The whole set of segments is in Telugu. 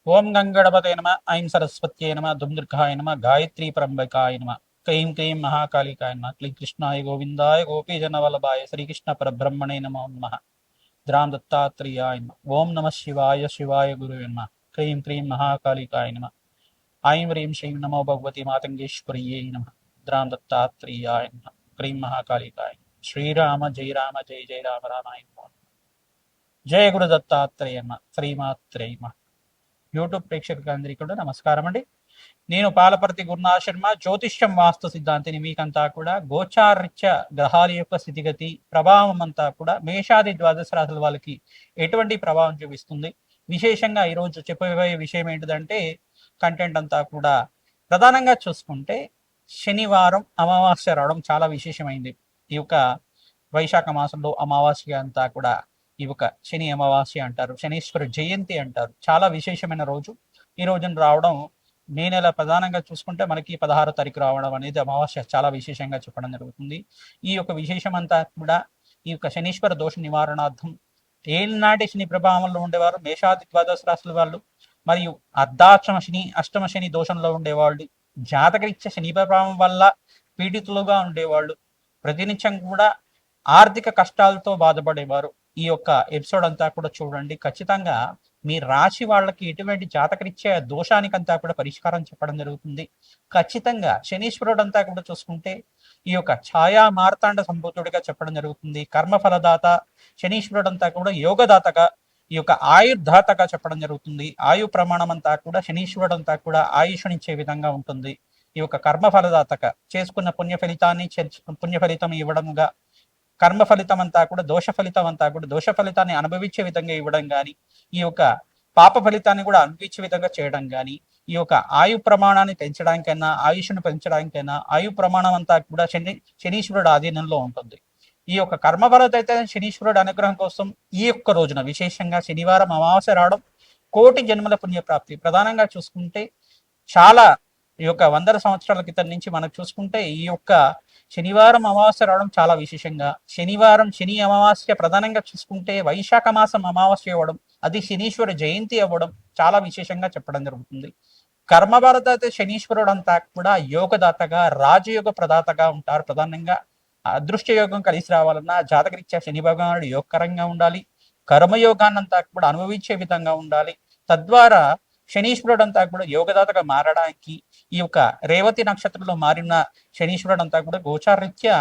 ఓం గంగణపతే నమ, ఐం సరస్వత్యే నమ, దుందుర్గాయ నమ, గాయత్రీ పరంబకాయ నమ, క్లీం క్లీం మహాకాళికాయ నమ, క్లీం కృష్ణాయ గోవిందాయ గోపీజనవల్లభాయ శ్రీకృష్ణ పరబ్రహ్మణే నమో నమః. ద్రాం దత్తాత్రేయాయ నమ. ఓం నమ శివాయ శివాయ గురువే నమ. క్లీం క్లీం మహాకాళికాయ నమ. ఐం హ్రీం శ్రీం నమో భగవతి మాతంగేశ్వర్యై నమ. ద్రాం దత్తాత్రేయాయ నమ. క్లీం మహాకాళికాయ. శ్రీరామ జయ రామ జయ జయ రామ రామాయ నమః. జయ గురు దత్తాత్రేయ నమ. శ్రీమాత్రే నమః. యూట్యూబ్ ప్రేక్షకులందరికీ కూడా నమస్కారం అండి. నేను పాలపర్తి గురునాథ్ శర్మ, జ్యోతిష్యం వాస్తు సిద్ధాంతిని. మీకంతా కూడా గోచారరీత్య గ్రహాల యొక్క స్థితిగతి ప్రభావం అంతా కూడా మేషాది ద్వాదశ రాశుల వాళ్ళకి ఎటువంటి ప్రభావం చూపిస్తుంది, విశేషంగా ఈరోజు చెప్పబోయే విషయం ఏంటిదంటే కంటెంట్ అంతా కూడా ప్రధానంగా చూసుకుంటే శనివారం అమావాస్య రావడం చాలా విశేషమైంది. ఈ యొక్క వైశాఖ మాసంలో అమావాస్య అంతా కూడా ఈ యొక్క శని అమావాస్య అంటారు, శనీశ్వర జయంతి అంటారు. చాలా విశేషమైన రోజు ఈ రోజున రావడం. మే నెల ప్రధానంగా చూసుకుంటే మనకి 16వ తారీఖు రావడం అనేది అమావాస్య చాలా విశేషంగా చెప్పడం జరుగుతుంది. ఈ యొక్క విశేషం అంతా కూడా ఈ యొక్క శనీశ్వర దోష నివారణార్థం ఏనాటి శని ప్రభావంలో ఉండేవారు మేషాది ద్వాదశ రాశుల వాళ్ళు, మరియు అర్ధాష్టమ శని అష్టమ శని దోషంలో ఉండేవాళ్ళు, జాతకరీత్యా శని ప్రభావం వల్ల పీడితులుగా ఉండేవాళ్ళు, ప్రతినిత్యం కూడా ఆర్థిక కష్టాలతో బాధపడేవారు. ఈ యొక్క ఎపిసోడ్ అంతా కూడా చూడండి. ఖచ్చితంగా మీ రాశి వాళ్ళకి ఎటువంటి జాతకరీత్యా దోషానికంతా కూడా పరిష్కారం చెప్పడం జరుగుతుంది. ఖచ్చితంగా శనీశ్వరుడు అంతా కూడా చూసుకుంటే ఈ యొక్క ఛాయా మార్తాండ సంభూతుడిగా చెప్పడం జరుగుతుంది. కర్మఫలదాత శనీశ్వరుడు అంతా కూడా యోగదాతగా, ఈ యొక్క ఆయుర్దాతగా చెప్పడం జరుగుతుంది. ఆయు ప్రమాణం అంతా కూడా శనీశ్వరుడు అంతా కూడా ఆయుష్నిచ్చే విధంగా ఉంటుంది. ఈ యొక్క కర్మఫలదాతగా చేసుకున్న పుణ్య ఫలితాన్ని పుణ్య ఫలితం ఇవ్వడంగా, కర్మ ఫలితం అంతా కూడా దోష ఫలితం అంతా కూడా దోష ఫలితాన్ని అనుభవించే విధంగా ఇవ్వడం కానీ, ఈ యొక్క పాప ఫలితాన్ని కూడా అనుభవించే విధంగా చేయడం కానీ, ఈ యొక్క ఆయు ప్రమాణాన్ని పెంచడానికైనా ఆయుష్ను పెంచడానికైనా ఆయు ప్రమాణం అంతా కూడా శనీశ్వరుడు ఆధీనంలో ఉంటుంది. ఈ యొక్క కర్మఫలత అయితే శనీశ్వరుడు అనుగ్రహం కోసం ఈ యొక్క రోజున విశేషంగా శనివారం అమావాస్య రావడం కోటి జన్మల పుణ్యప్రాప్తి. ప్రధానంగా చూసుకుంటే చాలా ఈ యొక్క 100 సంవత్సరాల క్రితం నుంచి మనకు చూసుకుంటే ఈ యొక్క శనివారం అమావాస్య రావడం చాలా విశేషంగా, శనివారం శని అమావాస్య ప్రధానంగా చూసుకుంటే వైశాఖ మాసం అమావాస్య అవ్వడం, అది శనీశ్వర జయంతి అవ్వడం చాలా విశేషంగా చెప్పడం జరుగుతుంది. కర్మభారత అయితే శనీశ్వరుడు అంతా కూడా యోగదాతగా రాజయోగ ప్రదాతగా ఉంటారు. ప్రధానంగా అదృష్ట యోగం కలిసి రావాలన్నా జాతకరీత్యా శని భగవానుడు యోగకరంగా ఉండాలి, కర్మయోగాన్నంతా కూడా అనుభవించే విధంగా ఉండాలి. తద్వారా శనీశ్వరుడు అంతా కూడా యోగదాతగా మారడానికి ఈ యొక్క రేవతి నక్షత్రంలో మారిన శనీశ్వరుడు అంతా కూడా గోచారరీత్యా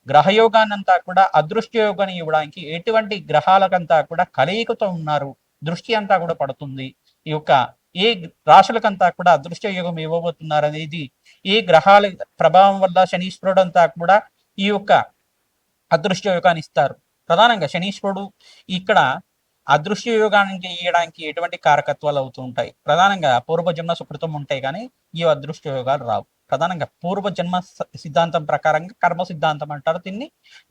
గ్రహయోగాన్నంతా కూడా అదృష్ట యోగాన్ని ఇవ్వడానికి ఎటువంటి గ్రహాలకంతా కూడా కలయికతో ఉన్నారు, దృష్టి అంతా కూడా పడుతుంది. ఈ యొక్క ఏ రాశులకంతా కూడా అదృష్ట యోగం ఇవ్వబోతున్నారు అనేది ఏ గ్రహాల ప్రభావం వల్ల శనీశ్వరుడు అంతా కూడా ఈ యొక్క అదృష్ట యోగాన్ని ఇస్తారు. ప్రధానంగా శనీశ్వరుడు ఇక్కడ అదృశ్య యోగానికి ఇవ్వడానికి ఎటువంటి కారకత్వాలు అవుతూ ఉంటాయి. ప్రధానంగా పూర్వజన్మ సుకృతం ఉంటాయి కానీ ఈ అదృష్ట యోగాలు రావు. ప్రధానంగా పూర్వజన్మ సిద్ధాంతం ప్రకారంగా కర్మ సిద్ధాంతం అంటారు దీన్ని.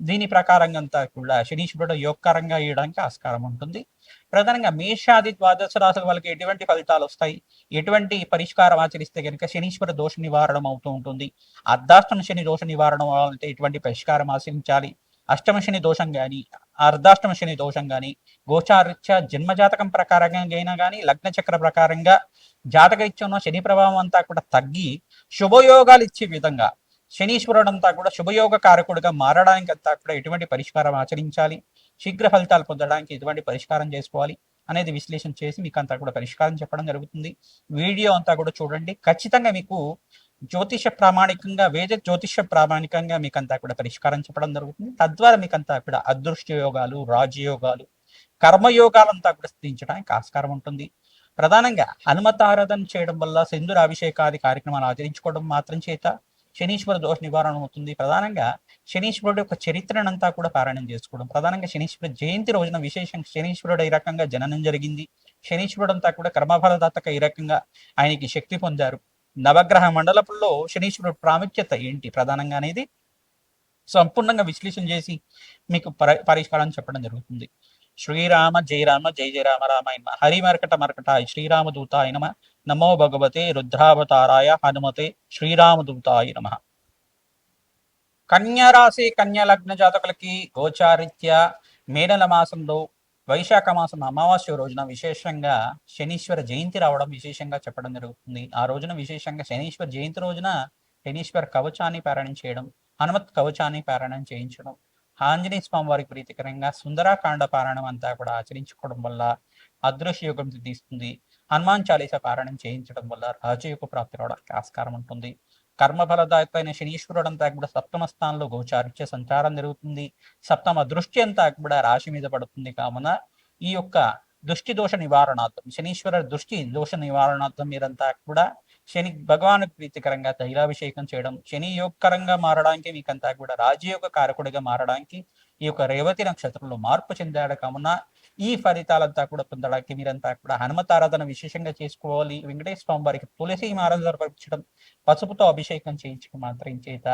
దీని ప్రకారంగా అంతా కూడా శనీశ్వరుడు యోగకరంగా ఇవ్వడానికి ఆస్కారం ఉంటుంది. ప్రధానంగా మేషాది ద్వాదశ రాశుల వాళ్ళకి ఎటువంటి ఫలితాలు వస్తాయి, ఎటువంటి పరిష్కారం ఆచరిస్తే కనుక శనీశ్వర దోష నివారణం అవుతూ ఉంటుంది, అర్ధాష్టమ శని దోష నివారణం అంటే ఎటువంటి పరిష్కారం ఆచరించాలి, అష్టమ శని దోషం కానీ అర్ధాష్టమ శని దోషం కానీ గోచారీత్యా జన్మజాతకం ప్రకారంగా అయినా కానీ లగ్న చక్ర ప్రకారంగా జాతకరీత్యంలో శని ప్రభావం అంతా కూడా తగ్గి శుభయోగాలు ఇచ్చే విధంగా శనీశ్వరుడు అంతా కూడా శుభయోగ కారకుడిగా మారడానికి అంతా కూడా ఎటువంటి పరిష్కారం ఆచరించాలి, శీఘ్ర ఫలితాలు పొందడానికి ఎటువంటి పరిష్కారం చేసుకోవాలి అనేది విశ్లేషణ చేసి మీకు అంతా కూడా పరిష్కారం చెప్పడం జరుగుతుంది. వీడియో అంతా కూడా చూడండి. ఖచ్చితంగా మీకు జ్యోతిష ప్రామాణికంగా వేద జ్యోతిష ప్రామాణికంగా మీకంతా కూడా పరిష్కారం చెప్పడం జరుగుతుంది. తద్వారా మీకంతా కూడా అదృష్ట యోగాలు, రాజయోగాలు, కర్మయోగాలంతా కూడా స్థితించడానికి ఆస్కారం ఉంటుంది. ప్రధానంగా హనుమత ఆరాధన చేయడం వల్ల సింధూర అభిషేకాది కార్యక్రమాలు ఆచరించుకోవడం మాత్రం చేత శనీశ్వర దోష నివారణ అవుతుంది. ప్రధానంగా శనీశ్వరుడు యొక్క చరిత్రనంతా కూడా పారాయణం చేసుకోవడం, ప్రధానంగా శనీశ్వర జయంతి రోజున విశేషంగా శనీశ్వరుడు ఈ రకంగా జననం జరిగింది, శనీశ్వరుడు అంతా కూడా కర్మఫలదాతక ఈ రకంగా ఆయనకి శక్తి పొందారు, నవగ్రహ మండలంలో శనీశ్వరుడు ప్రాముఖ్యత ఏంటి ప్రధానంగా అనేది సంపూర్ణంగా విశ్లేషణ చేసి మీకు పరిష్కారం చెప్పడం జరుగుతుంది. శ్రీరామ జయ రామ జయ జయ రామ రామాయ నమ. హరి మర్కట మర్కటాయ శ్రీరామదూతాయ నమ. నమో భగవతే రుద్రావతారాయ హనుమతే శ్రీరామదూతాయ నమ. కన్యా రాశి కన్యా లగ్న జాతకులకి గోచారిత్య మే నెల మాసంలో వైశాఖ మాసం అమావాస్య రోజున విశేషంగా శనీశ్వర జయంతి రావడం విశేషంగా చెప్పడం జరుగుతుంది. ఆ రోజున విశేషంగా శనీశ్వర జయంతి రోజున శనీశ్వర కవచాన్ని పారాయణం చేయడం, హనుమత్ కవచాన్ని పారాయణం చేయించడం, ఆంజనేయ స్వామి వారికి ప్రీతికరంగా సుందరాకాండ పారాయణం అంతా కూడా ఆచరించుకోవడం వల్ల అదృశ్య యోగం సిద్ధిస్తుంది. హనుమాన్ చాలీసా పారాయణం చేయించడం వల్ల రాజయోగ ప్రాప్తి రావడానికి ఆస్కారం ఉంటుంది. కర్మఫలదాయక అయిన శనీశ్వరుడు అంతా కూడా సప్తమ స్థానంలో గోచారిత్య సంచారం జరుగుతుంది. సప్తమ దృష్టి అంతా కూడా రాశి మీద పడుతుంది. కావున ఈ యొక్క దృష్టి దోష నివారణార్థం, శనీశ్వర దృష్టి దోష నివారణార్థం మీరంతా కూడా శని భగవాను ప్రీతికరంగా తైలాభిషేకం చేయడం, శని యోగకరంగా మారడానికి, మీకంతా కూడా రాజయోగ కారకుడిగా మారడానికి ఈ యొక్క రేవతి నక్షత్రంలో మార్పు చెందాడు. కావున ఈ ఫలితాలంతా కూడా పొందడానికి మీరంతా కూడా హనుమతారాధన విశేషంగా చేసుకోవాలి. వెంకటేశ్వర స్వామి వారికి తులసి మాల సమర్పించడం, పసుపుతో అభిషేకం చేయించడం మాత్రం చేత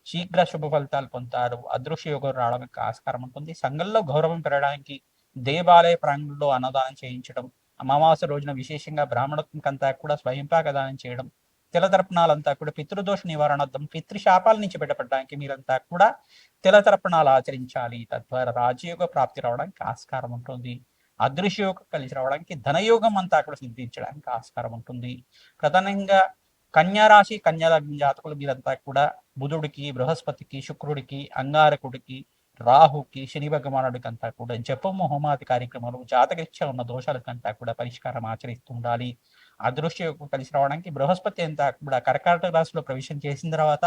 శీఘ్ర శుభ ఫలితాలు పొందుతారు. అదృశ్య యోగం రావడానికి ఆస్కారం ఉంటుంది. సంఘంలో గౌరవం పెరగడానికి దేవాలయ ప్రాంగణంలో అన్నదానం చేయించడం, అమావాస్య రోజున విశేషంగా బ్రాహ్మణత్వంకంతా కూడా స్వయంపాక దానం చేయడం, తిలతర్పణాలంతా కూడా పితృదోష నివారణార్థం, పితృశాపాల నుంచి బయటపడడానికి మీరంతా కూడా తిలతర్పణాలు ఆచరించాలి. తద్వారా రాజయోగ ప్రాప్తి రావడానికి ఆస్కారం ఉంటుంది. అదృశ్యయోగం కలిసి రావడానికి, ధనయోగం అంతా కూడా సిద్ధించడానికి ఆస్కారం ఉంటుంది. ప్రధానంగా కన్యారాశి కన్యాలగ్న జాతకులు మీరంతా కూడా బుధుడికి, బృహస్పతికి, శుక్రుడికి, అంగారకుడికి, రాహుకి, శని భగవానుడికి అంతా కూడా జపము హోమాది కార్యక్రమాలు, జాతకరీత్యా ఉన్న దోషాలకంతా కూడా పరిష్కారం ఆచరిస్తూ ఉండాలి. అదృశ్య యోగం కలిసి రావడానికి బృహస్పతి అంతా కూడా కర్కాటక రాశిలో ప్రవేశం చేసిన తర్వాత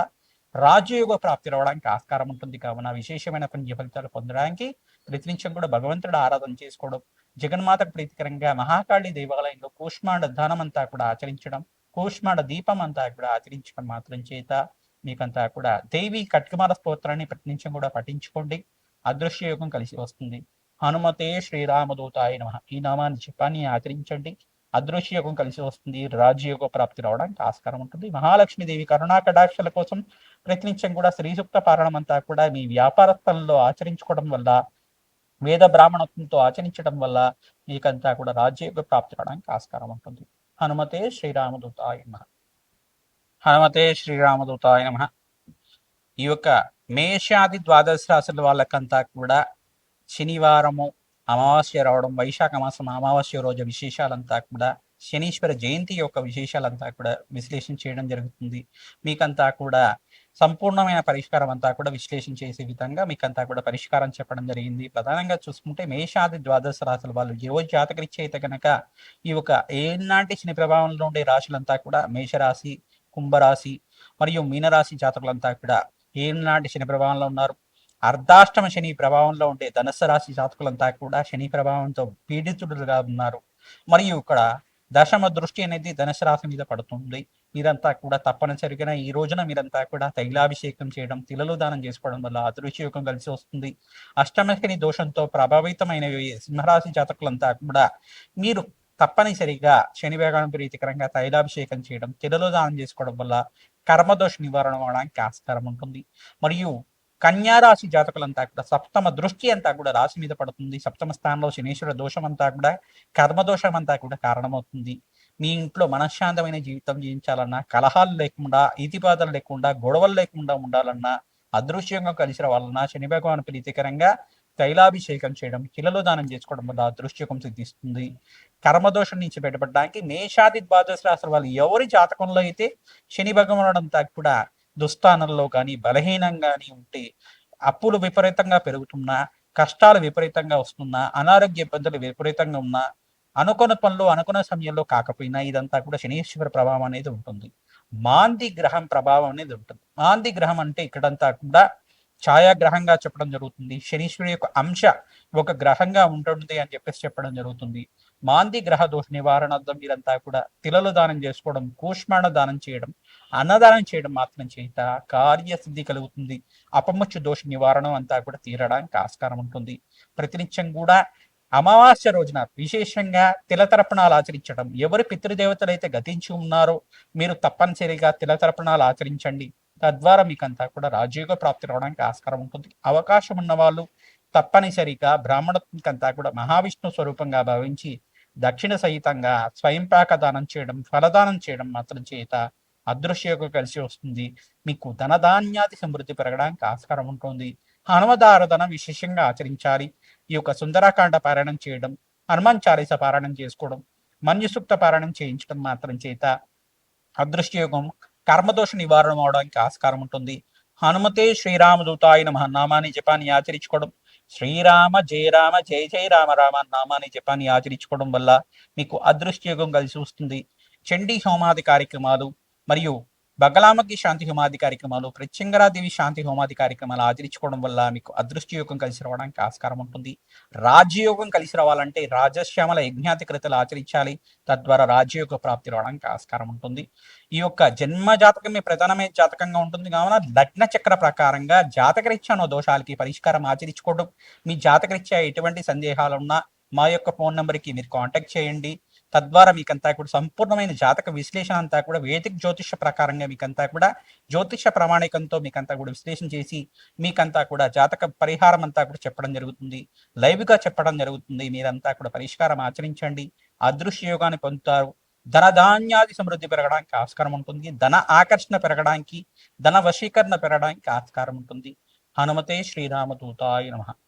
రాజయోగ ప్రాప్తి రావడానికి ఆస్కారం ఉంటుంది. కావున విశేషమైన పుణ్య ఫలితాలు పొందడానికి ప్రతినిత్యం కూడా భగవంతుడు ఆరాధన చేసుకోవడం, జగన్మాతకు ప్రీతికరంగా మహాకాళి దేవాలయంలో కూష్మాండ దానం అంతా కూడా ఆచరించడం, కూష్మాండ దీపం అంతా కూడా ఆచరించడం మాత్రం చేత మీకంతా కూడా దేవి కట్కమాల స్తోత్రాన్ని ప్రతినిత్యం కూడా పఠించుకోండి. అదృశ్య యోగం కలిసి వస్తుంది. హనుమతే శ్రీరామదూతాయ నమః ఈ నామాన్ని చెప్పాన్ని ఆచరించండి. అదృశ్య యోగం కలిసి వస్తుంది. రాజయోగ ప్రాప్తి రావడానికి ఆస్కారం ఉంటుంది. మహాలక్ష్మీదేవి కరుణా కటాక్షల కోసం ప్రతినిత్యం కూడా శ్రీ సూక్త పారాయణం అంతా కూడా మీ వ్యాపార స్థలంలో ఆచరించుకోవడం వల్ల, వేద బ్రాహ్మణత్వంతో ఆచరించడం వల్ల మీకంతా కూడా రాజ్యోగ ప్రాప్తి రావడానికి ఆస్కారం ఉంటుంది. హనుమతే శ్రీరామదూతాయ నమః. హనుమతే శ్రీరామదూతాయ నమః. ఈ యొక్క మేషాది ద్వాదశ రాశుల వాళ్ళకంతా కూడా శనివారము అమావాస్య రావడం, వైశాఖ మాసం అమావాస్య రోజు విశేషాలంతా కూడా, శనీశ్వర జయంతి యొక్క విశేషాలంతా కూడా విశ్లేషణ చేయడం జరుగుతుంది. మీకంతా కూడా సంపూర్ణమైన పరిష్కారం అంతా కూడా విశ్లేషణ చేసే విధంగా మీకంతా కూడా పరిష్కారం చెప్పడం జరిగింది. ప్రధానంగా చూసుకుంటే మేషాది ద్వాదశ రాశుల వాళ్ళు ఏ రోజు జాతకరీత్యా అయితే కనుక ఈ యొక్క ఏనాటి శని ప్రభావంలో ఉండే రాశులంతా కూడా మేషరాశి, కుంభరాశి మరియు మీనరాశి జాతకులంతా కూడా ఏనాటి శని ప్రభావంలో ఉన్నారు. అర్ధాష్టమ శని ప్రభావంలో ఉండే ధనుస్సు రాశి జాతకులంతా కూడా శని ప్రభావంతో పీడితులుగా ఉన్నారు. మరియు ఇక్కడ దశమ దృష్టి అనేది ధనుసు రాశి మీద పడుతుంది. మీరంతా కూడా తప్పనిసరిగా ఈ రోజున మీరంతా కూడా తైలాభిషేకం చేయడం, తిలలు దానం చేసుకోవడం వల్ల అదృశ్య యోగం కలిసి వస్తుంది. అష్టమ శని దోషంతో ప్రభావితమైన సింహరాశి జాతకులంతా కూడా మీరు తప్పనిసరిగా శని వేగాన్ని ప్రీతికరంగా తైలాభిషేకం చేయడం, తిలలు దానం చేసుకోవడం వల్ల కర్మదోష నివారణ అవడానికి ఆస్కారం ఉంటుంది. మరియు కన్యారాశి జాతకులంతా కూడా సప్తమ దృష్టి అంతా కూడా రాశి మీద పడుతుంది. సప్తమ స్థానంలో శనీశ్వర దోషం అంతా కూడా కర్మదోషం అంతా కూడా కారణమవుతుంది. మీ ఇంట్లో మనశ్శాంతమైన జీవితం జీవించాలన్నా, కలహాలు లేకుండా, ఈతిబాధలు లేకుండా, గొడవలు లేకుండా ఉండాలన్నా, అదృశ్యంగా కలిసి రావాలన్నా శని భగవాన్ ప్రీతికరంగా తైలాభిషేకం చేయడం, కిలలో దానం చేసుకోవడం వల్ల అదృశ్యకం సిద్ధిస్తుంది. కర్మదోషం నుంచి బయటపడడానికి మేషాది ద్వాదశ రాశుల వాళ్ళు ఎవరి జాతకంలో అయితే శని భగవానుడు అంతా కూడా దుస్థానంలో కానీ బలహీనంగాని ఉంటే, అప్పులు విపరీతంగా పెరుగుతున్నా, కష్టాలు విపరీతంగా వస్తున్నా, అనారోగ్య ఇబ్బందులు విపరీతంగా ఉన్నా, అనుకున్న పనులు అనుకున్న సమయంలో కాకపోయినా ఇదంతా కూడా శనీశ్వర ప్రభావం అనేది ఉంటుంది. మాంది గ్రహం ప్రభావం అనేది ఉంటుంది. మాంది గ్రహం అంటే ఇక్కడంతా కూడా ఛాయాగ్రహంగా చెప్పడం జరుగుతుంది. శనీశ్వరుడు యొక్క అంశ ఒక గ్రహంగా ఉంటుంది అని చెప్పేసి చెప్పడం జరుగుతుంది. మాంది గ్రహ దోష నివారణార్థం మీరంతా కూడా తిలలు దానం చేసుకోవడం, కూష్మాండ దానం చేయడం, అన్నదానం చేయడం మాత్రం చేత కార్యసిద్ధి కలుగుతుంది. అపముచ్చు దోష నివారణ అంతా కూడా తీరడానికి ఆస్కారం ఉంటుంది. ప్రతినిత్యం కూడా అమావాస్య రోజున విశేషంగా తిలతర్పణాలు ఆచరించడం, ఎవరి పితృదేవతలు అయితే గతించి ఉన్నారో మీరు తప్పనిసరిగా తిలతర్పణాలు ఆచరించండి. తద్వారా మీకంతా కూడా రాజయోగ ప్రాప్తి రావడానికి ఆస్కారం ఉంటుంది. అవకాశం ఉన్న వాళ్ళు తప్పనిసరిగా బ్రాహ్మణంకంతా కూడా మహావిష్ణు స్వరూపంగా భావించి దక్షిణ సహితంగా స్వయంపాక దానం చేయడం, ఫలదానం చేయడం మాత్రం చేత అదృశ్యయోగం కలిసి వస్తుంది. మీకు ధనధాన్యాది సమృద్ధి పెరగడానికి ఆస్కారం ఉంటుంది. హనుమదారాధన విశేషంగా ఆచరించాలి. ఈ యొక్క సుందరాకాండ పారాయణం చేయడం, హనుమాన్ చాలీస పారాయణం చేసుకోవడం, మన్యుసూక్త పారాయణం చేయించడం మాత్రం చేత అదృష్టయోగం, కర్మదోష నివారణ అవడానికి ఆస్కారం ఉంటుంది. హనుమతే శ్రీరామదూతాయ నమః నామాన్ని జపాన్ని ఆచరించుకోవడం, శ్రీరామ జయ రామ జయ జయ రామ రామ నామాన్ని జపాన్ని ఆచరించుకోవడం వల్ల మీకు అదృష్టయోగం కలిసి వస్తుంది. చండీ హోమాది కార్యక్రమాలు మరియు బగలామకి శాంతి హోమాది కార్యక్రమాలు, ప్రత్యంగరాదేవి శాంతి హోమాది కార్యక్రమాలు ఆచరించుకోవడం వల్ల మీకు అదృష్టయోగం కలిసి రావడానికి ఆస్కారం ఉంటుంది. రాజ్యయోగం కలిసి రావాలంటే రాజశ్యామల యజ్ఞాతి కృతలు ఆచరించాలి. తద్వారా రాజ్యయోగ ప్రాప్తి రావడానికి ఆస్కారం ఉంటుంది. ఈ యొక్క జన్మ జాతకమే ప్రధానమైన జాతకంగా ఉంటుంది కావున లగ్న చక్ర ప్రకారంగా జాతకరీత్యా దోషాలకి పరిష్కారం ఆచరించుకోవడం. మీ జాతకరీత్యా ఎటువంటి సందేహాలు ఉన్నా మా యొక్క ఫోన్ నెంబర్కి మీరు కాంటాక్ట్ చేయండి. తద్వారా మీకంతా కూడా సంపూర్ణమైన జాతక విశ్లేషణ అంతా కూడా వేదిక జ్యోతిష ప్రకారంగా మీకంతా కూడా జ్యోతిష ప్రామాణికంతో మీకంతా కూడా విశ్లేషణ చేసి మీకంతా కూడా జాతక పరిహారం అంతా కూడా చెప్పడం జరుగుతుంది. లైవ్గా చెప్పడం జరుగుతుంది. మీరంతా కూడా పరిష్కారం ఆచరించండి, అదృశ్య యోగాన్ని పొందుతారు. ధనధాన్యాది సమృద్ధి పెరగడానికి ఆస్కారం ఉంటుంది. ధన ఆకర్షణ పెరగడానికి, ధన వశీకరణ పెరగడానికి ఆస్కారం ఉంటుంది. హనుమతే శ్రీరామదూతాయ నమః.